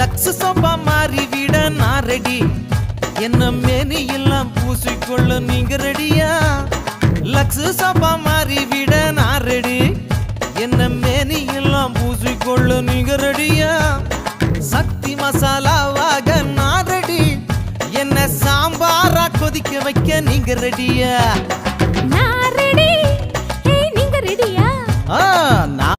Lux sofa மாறி விட நான் ரெடி. என்ன மேனி எல்லாம் பூசிக்கொள்ள நீங்க ரெடியா? லக்ஸ் சோபா மாறி விட நான் ரெடி. என்ன மேனி எல்லாம் பூசிக்கொள்ள நீங்க ரெடியா? சக்தி மசாலாவாக நான் ரெடி. என்ன சாம்பாரா கொதிக்க வைக்க நீங்க ரெடியா? நான் ரெடி. நீங்க ரெடியா? நான்